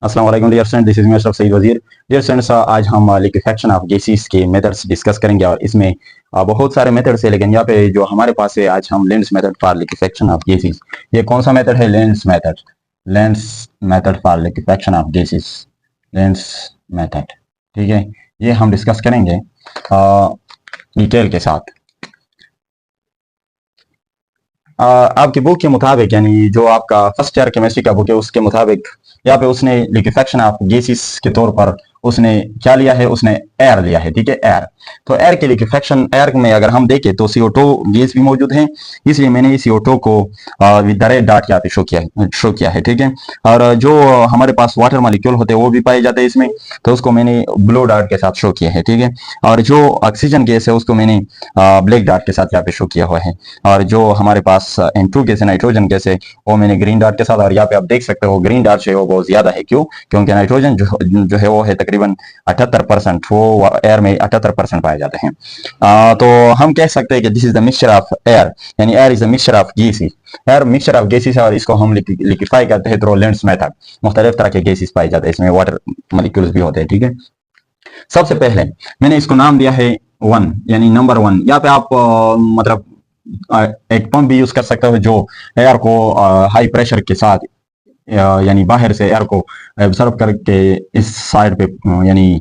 अस्सलाम वालेकुम dear student, this is me Ashraf Saeed Wazir. Dear students, आज हम लिक्विफेक्शन ऑफ गैसेस के मेथड्स डिस्कस करेंगे और इसमें बहुत सारे मेथड्स है, लेकिन यहाँ पे जो हमारे पास है आज हम lens method for liquefaction of gases. ये कौन सा मेथड है? Lens method. Lens method for liquefaction of gases, lens method. ठीक है, ये हम डिस्कस करेंगे डिटेल के साथ। आपकी बुक के मुताबिक, यानी जो आपका फर्स्ट ईयर केमिस्ट्री का बुक है उसके मुताबिक यहाँ पे उसने लिक्विफेक्शन ऑफ गैसेस के तौर पर उसने क्या लिया है? उसने एयर लिया है। ठीक है, एयर। तो एयर के लिक्विफेक्शन, एयर में अगर हम देखें तो CO2 गैस भी मौजूद है, इसलिए मैंने CO2 को विद द रेड डॉट यहाँ पे शो किया है। ठीक है, और जो हमारे पास वाटर मॉलिक्यूल होते हैं वो भी पाए जाते हैं इसमें, तो उसको मैंने ब्लू डॉट के साथ शो किया है। ठीक है, और जो ऑक्सीजन गैस है उसको मैंने ब्लैक डॉट के साथ यहाँ पे शो किया हुआ है, और जो हमारे पास N2 गैस है, नाइट्रोजन गैस है, वो मैंने ग्रीन डॉट के साथ। और यहाँ पे आप देख सकते हो ग्रीन डॉट जो है वो बहुत ज्यादा है। क्यों? क्योंकि नाइट्रोजन जो है वो है तकरीबन 78%, वो एयर में 78% पाए जाते हैं। तो हम कह सकते हैं कि this is the mixture of air, यानी air is the mixture of gases. Air mixture of gases है और इसको हम लिक्विफाई करते हैं थ्रू लेंस मेथड। मुख्तलिफ तरह के गैसेस पाए जाते हैं इसमें, वाटर मॉलिक्यूल्स भी होते हैं। ठीक है, सबसे पहले मैंने इसको नाम दिया है 1, यानी नंबर 1। यहाँ पे आप मतलब एक पंप भी यूज कर सकते हो जो एयर को हाई प्रेशर के साथ, यानी बाहर से एयर को एब्जॉर्ब करके इस साइड पे यानी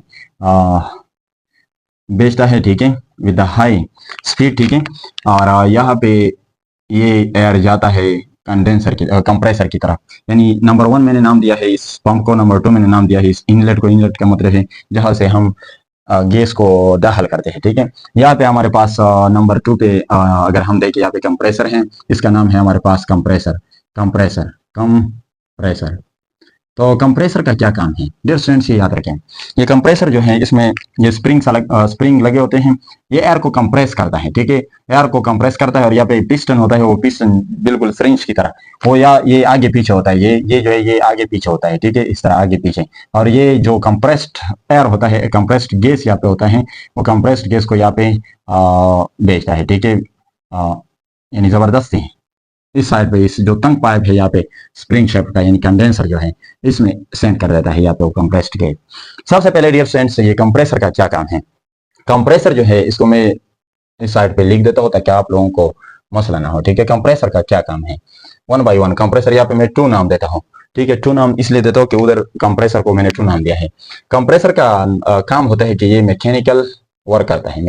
भेजता है। ठीक है, विद द हाई स्पीड। ठीक है, और यहाँ पे ये एयर जाता है कंडेंसर की, कंप्रेसर की तरफ। यानी नंबर 1 मैंने नाम दिया है इस पंप को, नंबर 2 मैंने नाम दिया है इस इनलेट को। इनलेट का मतलब है जहां से हम गैस को दाखिल करते हैं। ठीक है, यहाँ पे हमारे पास नंबर 2 पे अगर हम देखें, यहाँ पे कंप्रेसर है, इसका नाम है हमारे पास कंप्रेसर। Compressor, compressor. तो कंप्रेसर का क्या काम है डियर स्टूडेंट्स, ये याद रखें। ये कंप्रेसर जो है, इसमें ये स्प्रिंग लगे होते हैं, ये एयर को कंप्रेस करता है। ठीक है, एयर को कंप्रेस करता है, और यहाँ पे पिस्टन होता है, वो पिस्टन बिल्कुल सिरिंज की तरह, वो या ये आगे पीछे होता है, ये जो है ये आगे पीछे होता है। ठीक है, इस तरह आगे पीछे। और ये जो कंप्रेस्ड एयर होता है, कंप्रेस्ड गैस यहाँ पे होता है, वो कंप्रेस्ड गैस को यहाँ पे भेजता है। ठीक है, यानी जबरदस्ती इस साइड पे, इस जो तंग पाइप है यहाँ पे स्प्रिंग शेप का, यानी कंडेंसर जो है, इसमें सेंड कर देता है यहाँ पे वो कंप्रेस्ड गैस। सबसे पहले डियर फ्रेंड्स, ये कंप्रेसर का क्या काम है? कंप्रेसर जो है इसको मैं इस साइड पे लिख देता हूँ ताकि आप लोगों को मसला ना हो। ठीक है, कंप्रेसर का क्या काम है? 1 बाई 1 कंप्रेसर, यहाँ पे मैं 2 नाम देता हूँ। ठीक है, 2 नाम इसलिए देता हूँ कि उधर कंप्रेसर को मैंने 2 नाम दिया है। कंप्रेसर का काम होता है कि ये मैकेनिकल वर्क करता है,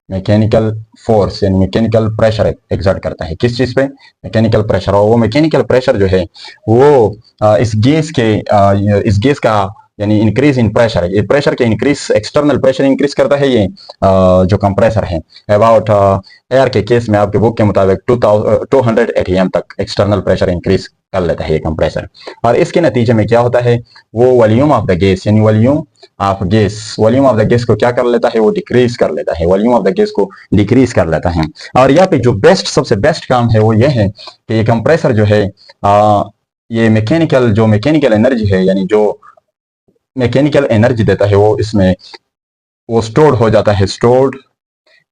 मैकेनिकल फोर्स यानी मैकेनिकल प्रेशर एक्सर्ट करता है। किस चीज पे? Mechanical pressure. और वो मैकेनिकल प्रेशर जो है वो इस गैस का यानी इंक्रीज इन प्रेशर है, ये प्रेशर के इंक्रीज, एक्सटर्नल प्रेशर इंक्रीज करता है ये जो कंप्रेसर है। अबाउट एयर के केस में आपके बुक के मुताबिक 200 atm तक एक्सटर्नल प्रेशर इंक्रीज कर लेता है ये कंप्रेसर। और इसके नतीजे में क्या होता है? वो वॉल्यूम ऑफ द गैस, यानी वॉल्यूम ऑफ द गैस को क्या कर लेता है? वो डिक्रीज कर लेता है, वॉल्यूम ऑफ द गैस को डिक्रीज कर लेता है। और यहाँ पे जो सबसे बेस्ट काम है वो ये है कि ये कंप्रेसर जो है ये मैकेनिकल एनर्जी है, यानी जो मैकेनिकल एनर्जी देता है वो इसमें वो स्टोर्ड हो जाता है, stored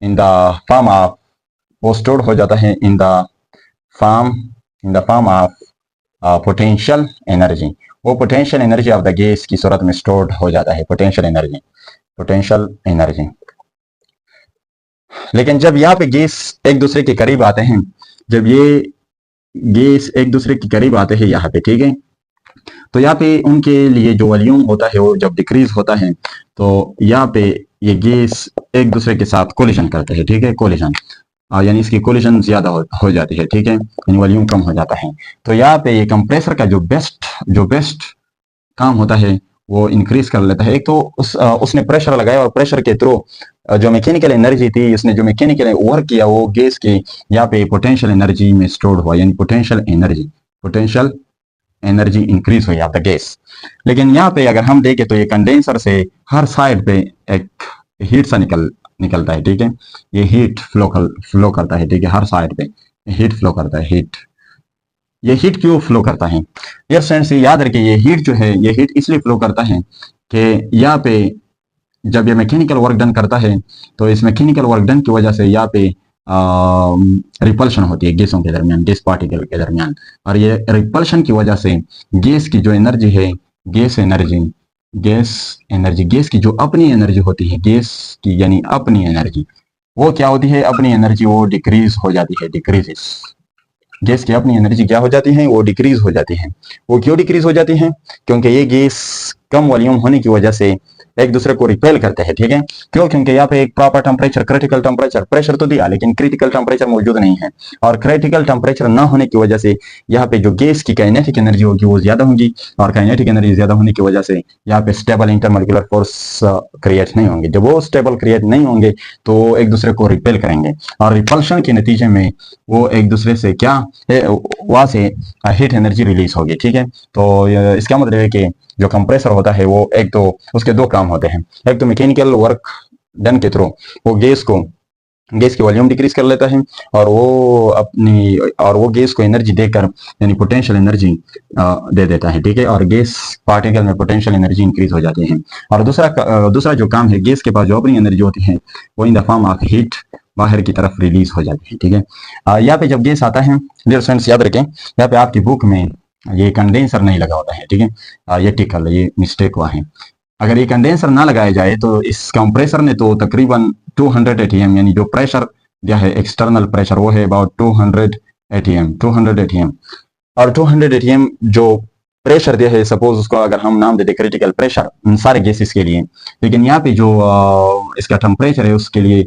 in the form of वो स्टोर्ड हो जाता है in the form of potential energy. वो potential energy of the gas की सूरत में स्टोर्ड हो जाता है, पोटेंशियल एनर्जी। लेकिन जब यहाँ पे गैस एक दूसरे के करीब आते हैं, जब ये गैस एक दूसरे के करीब आते हैं यहाँ पे, ठीक है, तो यहाँ पे उनके लिए जो वॉल्यूम होता है वो जब डिक्रीज होता है, तो यहाँ पे ये गैस एक दूसरे के साथ कोलिजन करते हैं। ठीक है, कोलिजन, यानी इसकी कोलिजन ज्यादा हो जाती है। ठीक है, यानी वॉल्यूम कम हो जाता है। तो यहाँ पे ये कंप्रेसर का जो बेस्ट काम होता है वो इंक्रीज कर लेता है। एक तो उसने प्रेशर लगाया और प्रेशर के थ्रू जो मैकेनिकल एनर्जी थी, उसने जो मैकेनिकल वर्क किया वो गैस के यहाँ पे पोटेंशियल एनर्जी में स्टोर्ड हुआ, यानी पोटेंशियल एनर्जी इंक्रीज हुई ऑफ द गैस। लेकिन यहाँ पे अगर हम देखें तो ये कंडेंसर से हर साइड पे एक हीट सा निकलता है। ठीक है, ये हीट फ्लो करता है। ठीक है, हर साइड पे हीट फ्लो करता है। ये हीट क्यों फ्लो करता है? यार फ्रेंड्स, याद रखिए, ये हीट जो है ये हीट इसलिए फ्लो करता है कि यहाँ पे जब ये मैकेनिकल वर्क डन करता है तो इस मैकेनिकल वर्क डन की वजह से यहाँ पे रिपल्शन होती है गैसों के दरमियान, गैस पार्टिकल के दरमियान। और ये रिपल्शन की वजह से गैस की जो एनर्जी है gas energy, gas energy, gas की जो अपनी एनर्जी होती है, गैस की यानी अपनी एनर्जी, वो क्या होती है, अपनी एनर्जी वो डिक्रीज हो जाती है, डिक्रीजेस। गैस की अपनी एनर्जी क्या हो जाती है, वो डिक्रीज हो जाती है। वो क्यों डिक्रीज हो जाती है, क्योंकि ये गैस कम वॉल्यूम होने की वजह से एक दूसरे को रिपेल करते हैं, ठीक है। क्यों, क्योंकि यहाँ पे एक proper temperature, critical temperature, pressure तो दिया लेकिन क्रिटिकल टेम्परेचर मौजूद नहीं है। और क्रिटिकल टेम्परेचर ना होने की वजह से यहाँ पे जो गैस की काइनेटिक एनर्जी होगी वो ज्यादा होगी, और काइनेटिक एनर्जी ज्यादा होने की वजह से यहाँ पे स्टेबल इंटरमोलिकुलर फोर्स क्रिएट नहीं होंगे। जब वो स्टेबल क्रिएट नहीं होंगे तो एक दूसरे को रिपेल करेंगे, और रिपल्शन के नतीजे में वो एक दूसरे से क्या है, वहां से हीट एनर्जी रिलीज होगी, ठीक है। तो इसका मतलब है कि जो कंप्रेसर होता है वो एक तो उसके दो काम होते हैं, एक तो मैकेनिकल वर्क डन के थ्रू वो गैस की वॉल्यूम डिक्रीज कर लेता है, और वो गैस को एनर्जी देकर यानी पोटेंशियल एनर्जी दे देता है, ठीक है। और गैस पार्टिकल में पोटेंशियल एनर्जी इंक्रीज हो जाती है। और दूसरा जो काम है, गैस के पास जो अपनी एनर्जी होती है वो इन द फॉर्म ऑफ हीट बाहर की तरफ रिलीज हो जाती है, ठीक है। यहाँ पे जब गैस आता है, डियर स्टूडेंट्स याद रखें, यहाँ पे आपकी बुक में ये कंडेंसर नहीं लगा होता है, ठीक है। ये टिकल ये मिस्टेक हुआ है। अगर ये कंडेंसर ना लगाया जाए तो इस कंप्रेसर ने तो तकरीबन 200 एटीएम यानी जो प्रेशर दिया है, एक्सटर्नल प्रेशर, वो है अबाउट 200 एटीएम। और 200 एटीएम जो प्रेशर दिया है, सपोज उसको अगर हम नाम देते क्रिटिकल प्रेशर सारे गैसेस के लिए, लेकिन यहाँ पे जो इसका टेम्परेचर है उसके लिए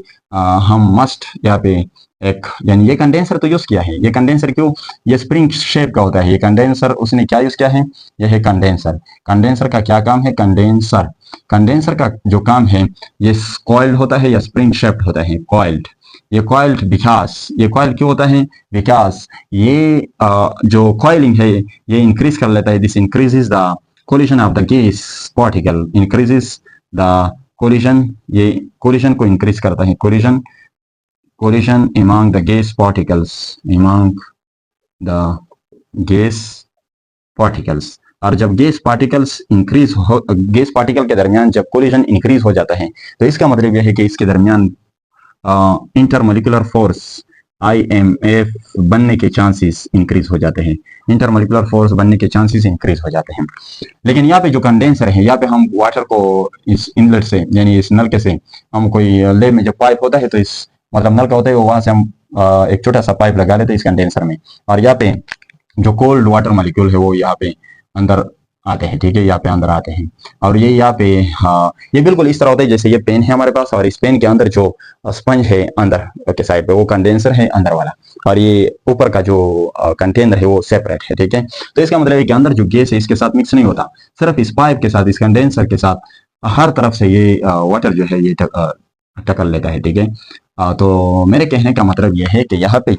हम मस्ट यहाँ पे एक यानी ये कंडेंसर तो यूज किया है। ये कंडेंसर क्यों, ये स्प्रिंग शेप का होता है ये कंडेंसर, उसने क्या यूज किया है, यह है कंडेंसर। कंडेंसर का क्या काम है, कंडेंसर का जो काम है, ये कॉइल्ड होता है या स्प्रिंग शेप्ड होता है, कॉइल्ड। ये कॉइल्ड विकास, ये कॉइल क्यों होता है, विकास ये जो कॉइलिंग है ये इंक्रीज कर लेता है, this increases the collision of the gas particle, increases the collision, ये कोलिजन को इंक्रीज करता है, collision among the gas particles, among the gas particles। और जब गैस पार्टिकल के दरमियान जब कोलिजन इंक्रीज हो जाता है तो इसका मतलब यह है कि इसके दरमियान इंटरमोलिकुलर फोर्स IMF बनने के चांसेस इंक्रीज हो जाते हैं, इंटरमोलिकुलर फोर्स बनने के चांसेस इंक्रीज हो जाते हैं। लेकिन यहाँ पे जो कंडेंसर है, यहाँ पे हम वाटर को इस इनलेट से यानी इस नलके से, हम कोई लैब में जब पाइप होता है तो इस मतलब नल का होता है वहां से हम एक छोटा सा पाइप लगा लेते हैं इस कंडेंसर में, और यहाँ पे जो कोल्ड वाटर मॉलिक्यूल है वो यहाँ पे अंदर आते हैं, ठीक है, यहाँ पे अंदर आते हैं। और ये यहाँ पे हाँ, ये बिल्कुल इस तरह होता है जैसे ये पेन है हमारे पास, और इस पेन के अंदर जो स्पंज है अंदर के साइड पे वो कंडेंसर है अंदर वाला, और ये ऊपर का जो कंटेनर है वो सेपरेट है, ठीक है। तो इसका मतलब है कि अंदर जो गैस है इसके साथ मिक्स नहीं होता, सिर्फ इस पाइप के साथ, इस कंडेंसर के साथ हर तरफ से ये वाटर जो है ये टकल लेता है, ठीक है। तो मेरे कहने का मतलब यह है कि यहाँ पे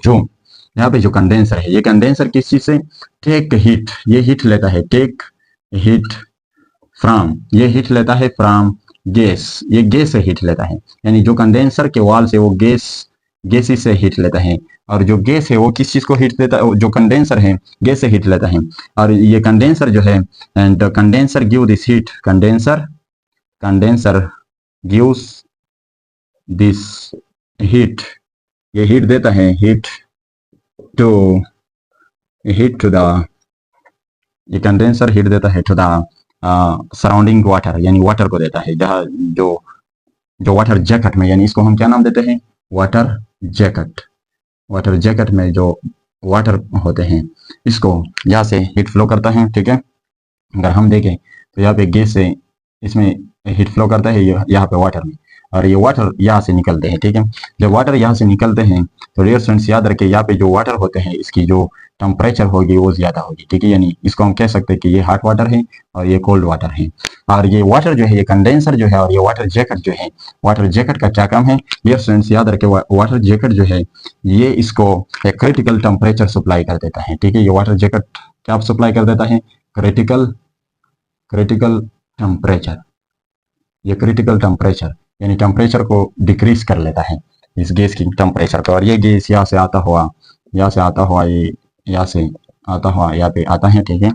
जो कंडेंसर है, ये कंडेंसर किस चीज से, टेक हीट, ये हीट लेता है, टेक हीट फ्रॉम, ये हीट लेता है फ्रॉम गैस, ये गैस से हीट लेता है, यानी जो कंडेंसर के वाल से वो गैस से हीट लेता है। और जो गैस है वो किस चीज को हीट देता है, जो कंडेंसर है गैस से हीट लेता है। और ये कंडेंसर जो है, and condenser give this heat, condenser gives this heat, ये हीट देता है, टू द, ये कंडेंसर हीट देता है टू द सराउंडिंग वाटर, यानी वाटर को देता है, जहाँ जो वाटर जैकेट में, यानी इसको हम क्या नाम देते हैं, वाटर जैकेट में जो वाटर होते हैं इसको यहाँ से हीट फ्लो करता है, ठीक है। अगर हम देखें तो यहाँ पे गैस से इसमें हीट फ्लो करता है यहाँ पे वाटर में, और ये वाटर यहाँ से निकलते हैं, ठीक है। जब वाटर यहाँ से निकलते हैं तो डियर स्टूडेंट्स याद रखें, यहाँ पे जो वाटर होते हैं इसकी जो टेम्परेचर होगी वो ज्यादा होगी, ठीक है। यानी इसको हम कह सकते हैं कि ये हॉट वाटर है और ये कोल्ड वाटर है। और ये वाटर जो है, ये कंडेंसर जो है और ये वाटर जैकेट जो है, वाटर जैकेट का क्या काम है, डियर स्टूडेंट्स याद रखें, वाटर जैकेट जो है ये इसको एक क्रिटिकल टेम्परेचर सप्लाई कर देता है, ठीक है। ये वाटर जैकेट क्या सप्लाई कर देता है, क्रिटिकल टेम्परेचर, ये क्रिटिकल टेम्परेचर यानी टेम्परेचर को डिक्रीज कर लेता है इस गैस की टेम्परेचर को। और ये गैस यहाँ से आता हुआ ये यहाँ से आता हुआ यहाँ पे आता है, ठीक है।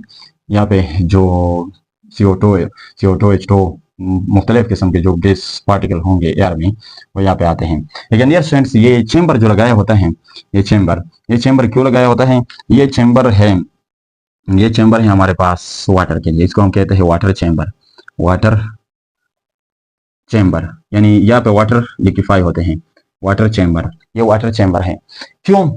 यहाँ पे जो CO2 H2 मुख्तलिफ किस्म के जो गैस पार्टिकल होंगे एयर में वो यहाँ पे आते हैं। लेकिन यार स्टूडेंट्स ये चेम्बर जो लगाया होता है, ये चेम्बर क्यों लगाया होता है, ये चेम्बर है ये चैम्बर है हमारे पास वाटर के लिए, इसको हम कहते हैं वाटर चैम्बर। वाटर चैम्बर यानी यहाँ पे वाटर लिक्विफाई होते हैं, वाटर चैम्बर, ये वाटर चैम्बर है। क्यों?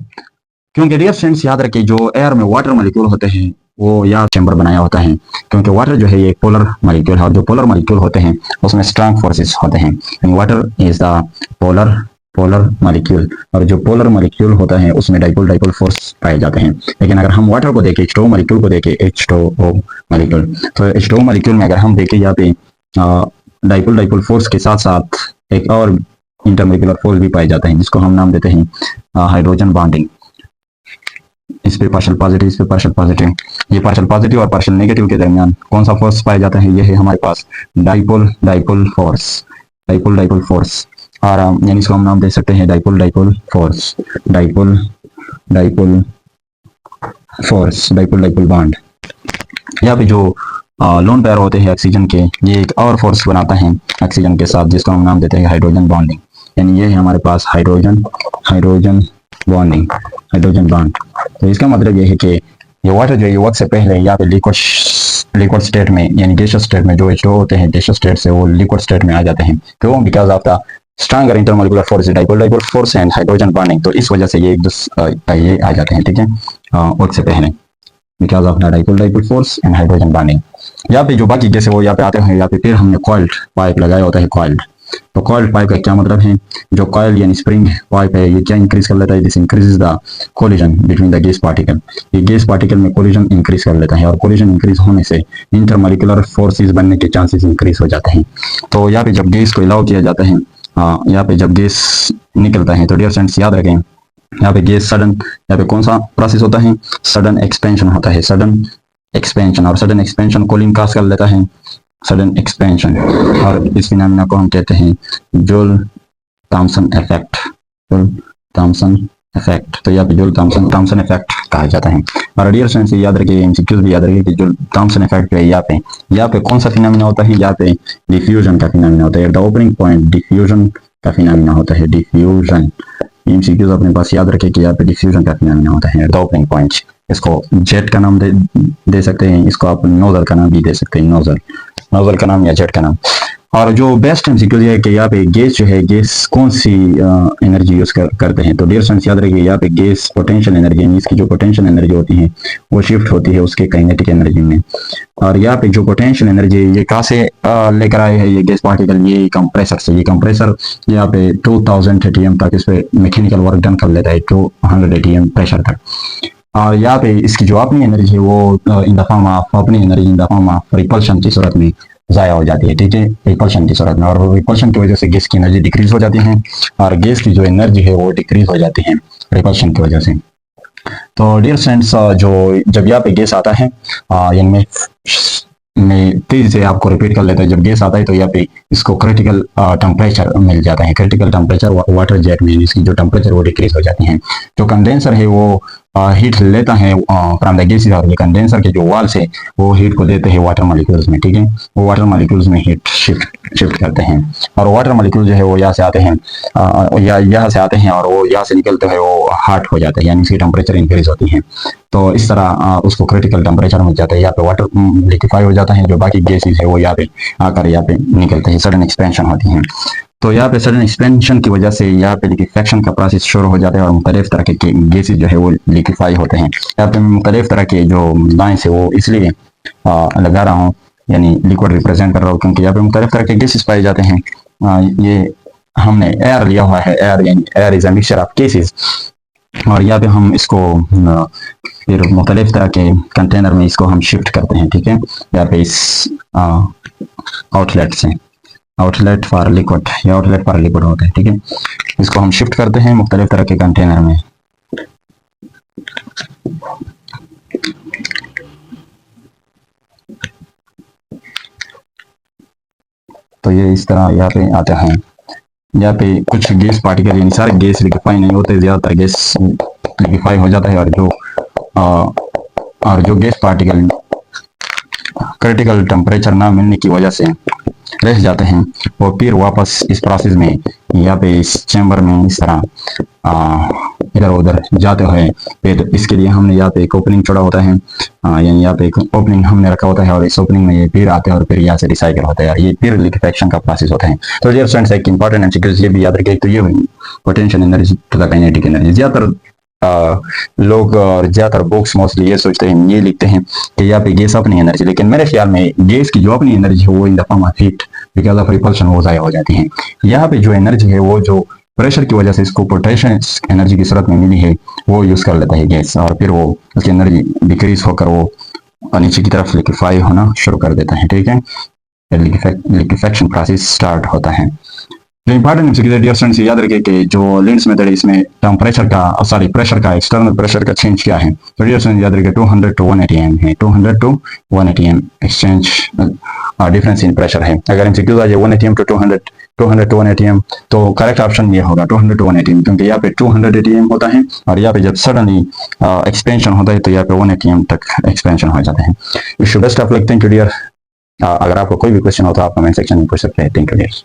क्योंकि डियर फ्रेंड्स याद रखिए, जो एयर में वाटर मॉलिक्यूल होते हैं वो यहाँ चैम्बर बनाया होता है, क्योंकि वाटर जो है ये पोलर मॉलिक्यूल है, और जो पोलर मॉलिक्यूल होते हैं उसमें स्ट्रांग फोर्सेस होते हैं। Water is the polar polar molecule, और जो पोलर मॉलिक्यूल होता है उसमें डाइपोल डाइपोल फोर्स पाए जाते हैं। लेकिन अगर हम वाटर को देखें, H2O मॉलिक्यूल को देखें, H2O मॉलिक्यूल, तो H2O मॉलिक्यूल में अगर हम देखें यहाँ पे डाइपोल डाइपोल फोर्स के साथ साथ एक और इंटरमॉलिक्यूलर फोर्स भी पाए जाते हैं, जिसको हम नाम देते हैं हाइड्रोजन बॉन्डिंग। इस पे पार्शियल पॉजिटिव, इस पे पार्शियल पॉजिटिव, ये पार्शियल पॉजिटिव और पार्शियल नेगेटिव के दरमियान कौन सा फोर्स पाया जाता है? ये है हमारे पास dipole dipole force, dipole dipole force, और यानी इसको हम नाम दे सकते हैं dipole dipole force, dipole dipole force, dipole dipole bond. यहाँ पे जो लोन पेयर होते हैं ऑक्सीजन के, ये एक और फोर्स बनाता है ऑक्सीजन के साथ, जिसको हम नाम देते हैं हाइड्रोजन बॉन्डिंग। यानी ये है हमारे पास hydrogen hydrogen bonding, hydrogen bond. तो इसका मतलब ये है कि ये वाटर जो है वक्त से पहले यहाँ पे लिक्विड स्टेट में, यानी गैसियस स्टेट में, जो H2O होते हैं गैसियस स्टेट से वो लिक्विड स्टेट में आ जाते हैं। क्यों? Because of the stronger intermolecular force, dipole dipole force and hydrogen bonding. तो इस वजह से ये एक दूसरे ये आ जाते हैं, ठीक है, वक्त से पहले, because of the dipole dipole force and hydrogen bonding. यहाँ पे जो बाकी गैस है वो यहाँ पे आते हैं, यहाँ पे फिर हमने कॉइल्ड पाइप लगाया होता है, कॉइल्ड। तो कॉइल्ड पाइप का क्या मतलब है? जो कॉइल यानी स्प्रिंग पाइप है, ये क्या इंक्रीज कर लेता है? This increase the collision between the gas particle. ये गैस पार्टिकल में कोलिजन इंक्रीज कर लेता है, और कोलिजन इंक्रीज होने से इंटरमॉलिक्यूलर फोर्सेस बनने के चांसेस इंक्रीज हो जाते हैं। तो यहाँ पे जब गैस को अलाउ किया जाता है, यहाँ पे जब गैस निकलता है, तो डियर फ्रेंड्स याद रखें, यहाँ पे गैस सडन, यहाँ पे कौन सा प्रोसेस होता है? सडन एक्सपेंशन होता है, सडन एक्सपेंशन, और सडन एक्सपेंशन कूलिंग काज कर लेता है, सडन एक्सपेंशन, और इस फिनोमेना को हम कहते हैं Joule Thomson effect, Joule Thomson effect. तो यहाँ पे जूल थॉमसन इफेक्ट कहा जाता है। और डियर फ्रेंड्स याद रखिए, एमसीक्यूज भी याद रखिए कि जूल थॉमसन इफेक्ट जो है यहाँ पे कौन सा फिनोमेना होता है? यहाँ पे डिफ्यूजन का फिनोमेना होता है, द ओपनिंग पॉइंट डिफ्यूजन का फिनोमेना होता है, डिफ्यूजन। एमसीक्यूज अपने पास याद रखें कि यहाँ पे डिफ्यूजन का फिनोमेना होता है, द ओपनिंग पॉइंट। इसको जेट का नाम दे सकते हैं, इसको आप नोजल का नाम भी दे सकते हैं, नोजल, नोजल का नाम या जेट का नाम। और जो बेस्ट एमसीक्यू है कि यहाँ पे गैस जो है, गैस कौन सी एनर्जी यूज करते हैं? तो डियर फ्रेंड्स याद रखिए, यहाँ पे गैस पोटेंशियल एनर्जी, इसकी जो पोटेंशियल एनर्जी होती है वो शिफ्ट होती है उसके काइनेटिक एनर्जी में। और यहाँ पे जो पोटेंशियल एनर्जी ये कहाँ से लेकर आए हैं ये गैस पार्टिकल? ये कंप्रेसर से। ये कंप्रेसर यहाँ पे 2000 atm तक इस पे मैकेनिकल वर्क डन कर लेता है, 200 atm प्रेशर तक। और यहाँ पे इसकी जो अपनी एनर्जी है वो इन द फॉर्म ऑफ, अपनी energy in the form of repulsion की सूरत में जाया हो जाती है, ठीक है, रिपल्शन की सूरत में। और रिपल्शन की वजह से गैस की एनर्जी डिक्रीज हो जाती है, और गैस की जो एनर्जी है वो डिक्रीज हो जाती है रिपल्शन की वजह से। तो डियर फ्रेंड्स, जो जब यहाँ पे गैस आता है, इनमें मैं तेजी से आपको रिपीट कर लेता है, जब गैस आता है तो यहाँ पे इसको क्रिटिकल टेम्परेचर मिल जाता है, क्रिटिकल टेम्परेचर वाटर जेट में इसकी जो टेम्परेचर वो डिक्रीज हो जाती है। जो कंडेंसर है वो हीट लेता है फ्रॉम द गैसेस, और ये कंडेंसर के जो वॉल्स है वो हीट को देते हैं वाटर मॉलिक्यूल्स में, ठीक है, वो वाटर मॉलिक्यूल्स में हीट शिफ्ट करते हैं। और वाटर मॉलिक्यूल जो है वो यहाँ से आते हैं, या यहाँ से आते हैं और वो यहाँ से निकलते हैं, वो हॉट हो जाते हैं, यानी इसकी टेम्परेचर इंक्रीज होती है। तो इस तरह उसको क्रिटिकल टेम्परेचर मिल जाता है, यहाँ पे वाटर लिक्विफाई हो जाता है, जो बाकी गैसेस है वो यहाँ पे आकर यहाँ पे निकलते हैं, सडन एक्सपेंशन होती है। तो यहाँ पे सडन एक्सपेंशन की वजह से यहाँ पे लिक्विफेक्शन का प्रोसेस शुरू हो जाता है, और मुख्तलिफ तरह के गैसेज जो है वो लिक्विफाई होते हैं। यहाँ पे मुख्तलिफ तरह के जो लाइन्स है वो इसलिए लगा रहा हूँ, यानी लिक्विड रिप्रेजेंट कर रहा हूँ, क्योंकि यहाँ पे मुख्तलिफ तरह के गैसेज पाए जाते हैं। ये हमने एयर लिया हुआ है, एयर यानी air is a mixture of gases, और यहाँ पे हम इसको फिर मुख्तलिफ तरह के कंटेनर में इसको हम शिफ्ट करते हैं, ठीक है। यहाँ पे इस आउटलेट से, आउटलेट फॉर लिक्विड, ये आउटलेट फॉर लिक्विड होता है, ठीक है, इसको हम शिफ्ट करते हैं मुख्तलिफ तरह के कंटेनर में। तो ये इस तरह यहाँ पे आते हैं। यहाँ पे कुछ गैस पार्टिकल, यानी सारे गैस लिक्विफाई नहीं होते, ज्यादातर गैस लिक्विफाई हो जाता है, और जो गैस पार्टिकल क्रिटिकल टेम्परेचर ना मिलने की वजह से रह जाते हैं, वो फिर वापस इस प्रोसेस में यहाँ पे इस चैम्बर में इस तरह इधर उधर जाते हैं। फिर इसके लिए हमने यहाँ पे एक ओपनिंग छोड़ा होता है, यानी यहाँ पे एक ओपनिंग हमने रखा होता है और इस ओपनिंग में ये फिर आते हैं और फिर यहाँ से रिसाइकिल होता है, ये फिर लिक्विफेक्शन का प्रोसेस होता है। तो डियर स्टूडेंट्स, एक इंपॉर्टेंट एमसीक्यूज ये भी याद रखिए। तो ये पोटेंशियल एनर्जी तथा काइनेटिक एनर्जी, ज्यादातर लोग और ज्यादातर बुक्स मोस्टली ये सोचते हैं, ये लिखते हैं कि यहाँ पे गैस अपनी एनर्जी, लेकिन मेरे ख्याल में गैस की जो अपनी एनर्जी है वो इन the form of heat because of repulsion वो ज़ाया हो जाती है। यहाँ पे जो एनर्जी है वो जो प्रेशर की वजह से इसको पोटेंशियल एनर्जी की सूरत में मिली है वो यूज कर लेता है गैस, और फिर वो उसकी एनर्जी डिक्रीज होकर वो नीचे की तरफ लिक्विफाई होना शुरू कर देता है। ठीक है, लिक्विफेक्शन प्रोसेस स्टार्ट होता है। जो इंपॉर्टेंट एमसीक्यू डियर स्टूडेंट्स, याद रखिए कि जो लिंड्स मेथड है इसमें टेम्परेचर का प्रेशर का एक्सटर्नल प्रेशर का चेंज क्या है। तो डियर स्टूडेंट्स याद रखिए 200 to 180 एम है, 200 to 180 m exchange difference in pressure है। अगर एमसीक्यू आ जाए 180 एम to 200 to 180 एम, तो करेक्ट ऑप्शन ये होगा 200 to 180 एम, क्योंकि यहाँ पे 280 एम होता है और यहाँ पे जब सडनली एक्सपेंशन होता है तो यहाँ पे 180 एम तक एक्सपेंशन हो जाता है। Wish you best of luck. Thank you dear. अगर आपको कोई भी क्वेश्चन हो तो आप कमेंट सेक्शन में पूछ सकते हैं। Thank you dear.